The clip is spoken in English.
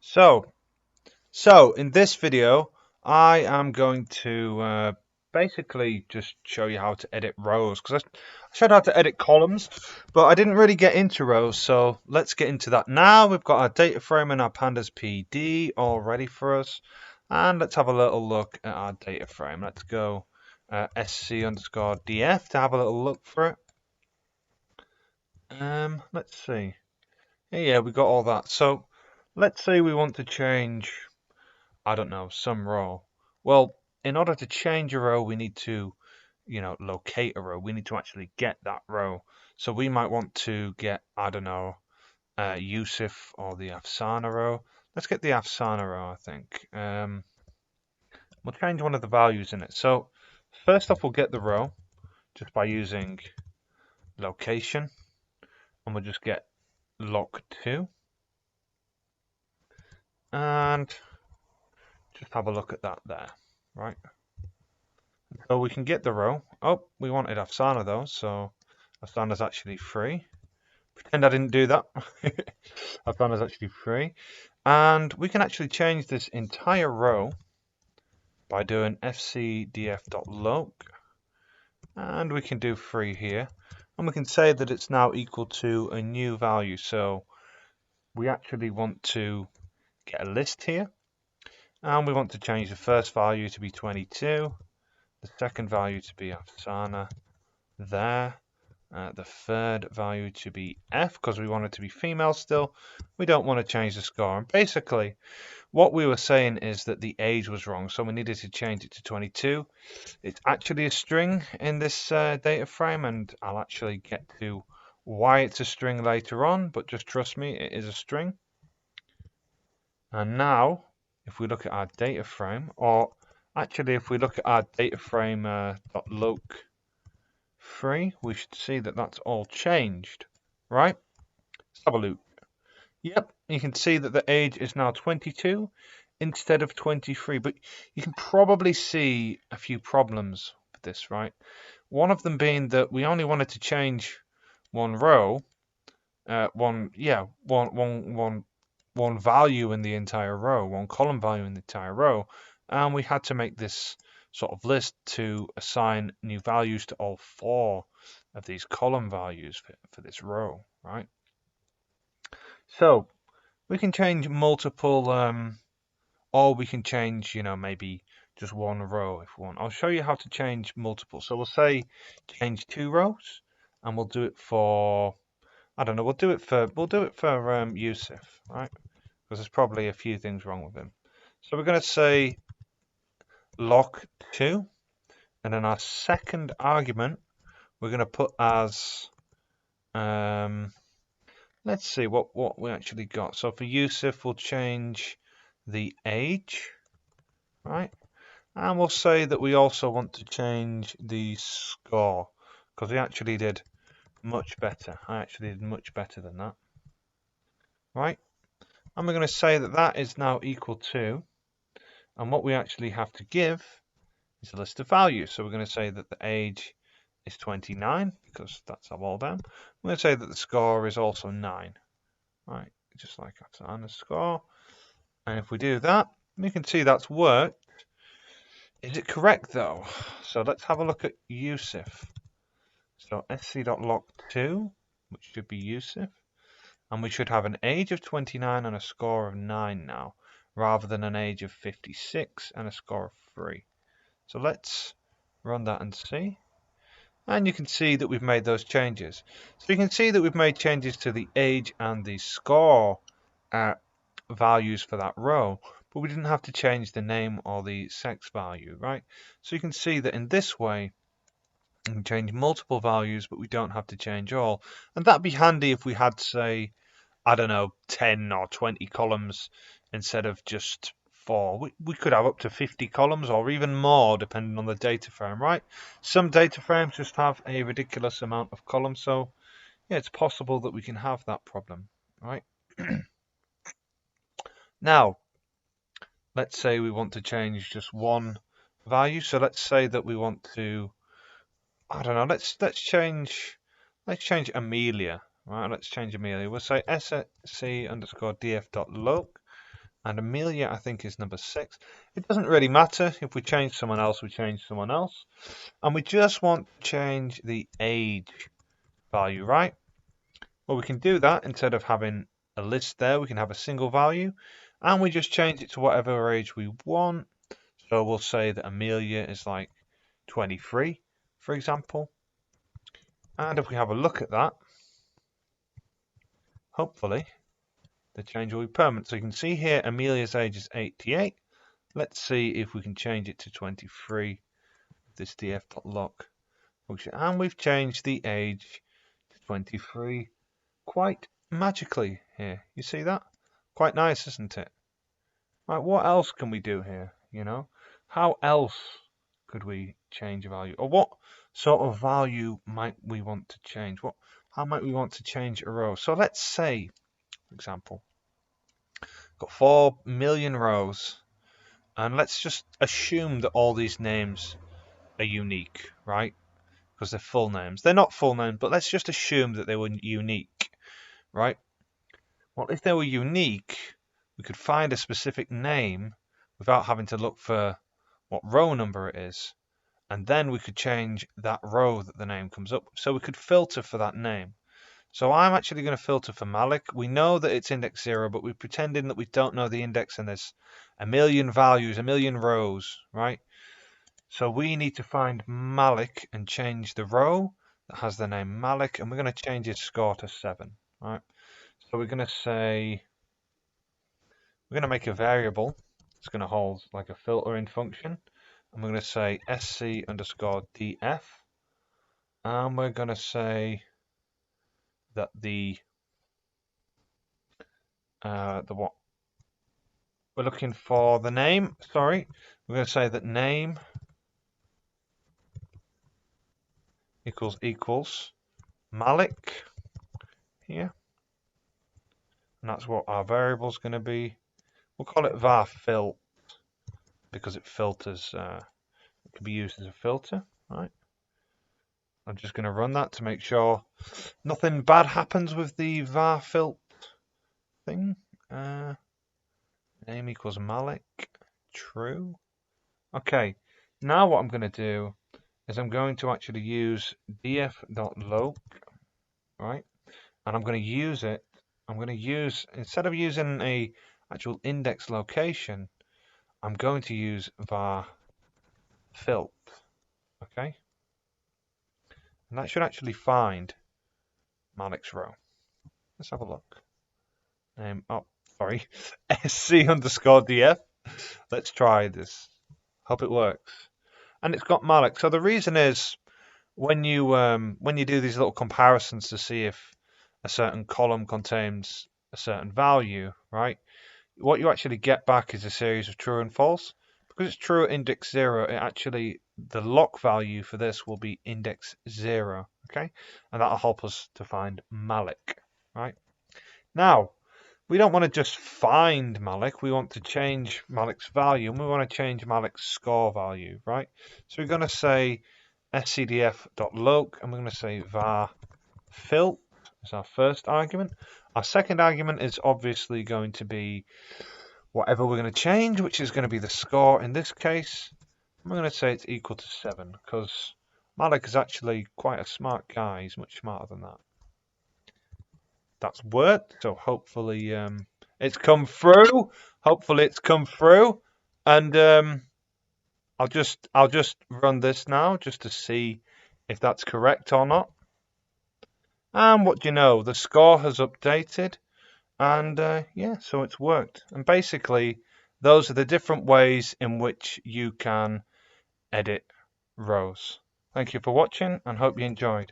So in this video, I am going to basically just show you how to edit rows because I showed how to edit columns, but I didn't really get into rows. So let's get into that now. We've got our data frame and our pandas PD all ready for us, and let's have a little look at our data frame. Let's go sc_df to have a little look for it. Let's see. Yeah, we got all that. So let's say we want to change, I don't know, some row. Well, in order to change a row, we need to, locate a row. We need to actually get that row. So we might want to get, I don't know, Yusuf or the Afsana row. Let's get the Afsana row, I think. We'll change one of the values in it. So first off, we'll get the row just by using location, and we'll just get log2, and just have a look at that there, right? So we can get the row. Oh, we wanted Afsana though, so Afsana's actually free. Pretend I didn't do that. Afsana's actually free. And we can actually change this entire row by doing fcdf.log. And we can do free here. And we can say that it's now equal to a new value. So we actually want to get a list here. And we want to change the first value to be 22. The second value to be Afsana there. The third value to be F because we want it to be female still. We don't want to change the score. And basically, what we were saying is that the age was wrong, so we needed to change it to 22. It's actually a string in this data frame, and I'll actually get to why it's a string later on, but just trust me, it is a string. And now, if we look at our data frame, or actually if we look at our data frame .loc 3, we should see that that's all changed, right? Let's have a look. Yep, you can see that the age is now 22 instead of 23, but you can probably see a few problems with this, right? One of them being that we only wanted to change one row, one value in the entire row, one column value in the entire row, and we had to make this sort of list to assign new values to all 4 of these column values for this row, right? So we can change multiple, or we can change, maybe just one row if we want. I'll show you how to change multiple. So we'll say change 2 rows, and we'll do it for, I don't know, we'll do it for Yusuf, right? Because there's probably a few things wrong with him. So we're going to say log2, and then our second argument we're going to put as, let's see what we actually got. So for Yusuf, we'll change the age, right? And we'll say that we also want to change the score because we actually did much better. I actually did much better than that, right? And we're going to say that that is now equal to, and what we actually have to give is a list of values. So we're going to say that the age is 29 because that's our all down. We're going to say that the score is also 9, right? Just like after the score. And if we do that, we can see that's worked. Is it correct though? So let's have a look at Yusuf. So sc.log2, which should be Yusuf, and we should have an age of 29 and a score of 9 now, rather than an age of 56 and a score of 3. So let's run that and see. And you can see that we've made those changes. So you can see that we've made changes to the age and the score values for that row, but we didn't have to change the name or the sex value, right? So you can see that in this way, we can change multiple values, but we don't have to change all. And that'd be handy if we had, say, I don't know, 10 or 20 columns instead of just 4. We could have up to 50 columns or even more depending on the data frame, right? Some data frames just have a ridiculous amount of columns, so yeah, it's possible that we can have that problem, right? Now, let's say we want to change just one value. So let's say that we want to, I don't know, let's change Amelia, right? Let's change Amelia. We'll say sc_df.log, and Amelia, I think, is number 6. It doesn't really matter. If we change someone else, we change someone else. And we just want to change the age value, right? Well, we can do that instead of having a list there. We can have a single value, and we just change it to whatever age we want. So we'll say that Amelia is like 23, for example. And if we have a look at that, hopefully the change will be permanent. So you can see here Amelia's age is 88. Let's see if we can change it to 23 with this df.lock function. And we've changed the age to 23 quite magically here. You see that? Quite nice, isn't it? Right, what else can we do here? You know, how else could we change a value? Or what sort of value might we want to change? How might we want to change a row? So let's say, for example, got 4 million rows, and let's just assume that all these names are unique, right? Because they're full names. They're not full names, but let's just assume that they were unique, right? Well, if they were unique, we could find a specific name without having to look for what row number it is, and then we could change that row that the name comes up with. So we could filter for that name. So I'm actually going to filter for Malik. We know that it's index 0, but we're pretending that we don't know the index, and there's a million values, a million rows, right? So we need to find Malik and change the row that has the name Malik, and we're going to change his score to 7, right? So we're going to say, we're going to make a variable. It's going to hold like a filtering function. And we're going to say sc underscore df. And we're going to say that the what? We're looking for the name. Sorry. We're going to say that name equals Malik here. And that's what our variable is going to be. We'll call it var filt because it filters. It can be used as a filter, right? I'm just going to run that to make sure nothing bad happens with the var filt thing. Name equals Malik. True. Okay. Now what I'm going to do is I'm going to actually use df.loc, right? And I'm going to use it. I'm going to use, instead of using a actual index location, I'm going to use var filt. Okay. And that should actually find Malik's row. Let's have a look. Sorry, sc underscore df. Let's try this. Hope it works. And it's got Malik. So the reason is when you do these little comparisons to see if a certain column contains a certain value, right? What you actually get back is a series of true and false. Because it's true at index 0, the lock value for this will be index 0, okay? And that'll help us to find Malik, right? Now, we don't want to just find Malik, we want to change Malik's value, and we want to change Malik's score value, right? So we're going to say scdf.loc, and we're going to say var filt is our first argument. Our second argument is obviously going to be whatever we're going to change, which is going to be the score in this case. I'm going to say it's equal to 7, because Malik is actually quite a smart guy. He's much smarter than that. That's worked, so hopefully it's come through. Hopefully it's come through, and I'll just run this now just to see if that's correct or not. And what do you know? The score has updated, and yeah, so it's worked. And basically, those are the different ways in which you can edit rows. Thank you for watching, and hope you enjoyed.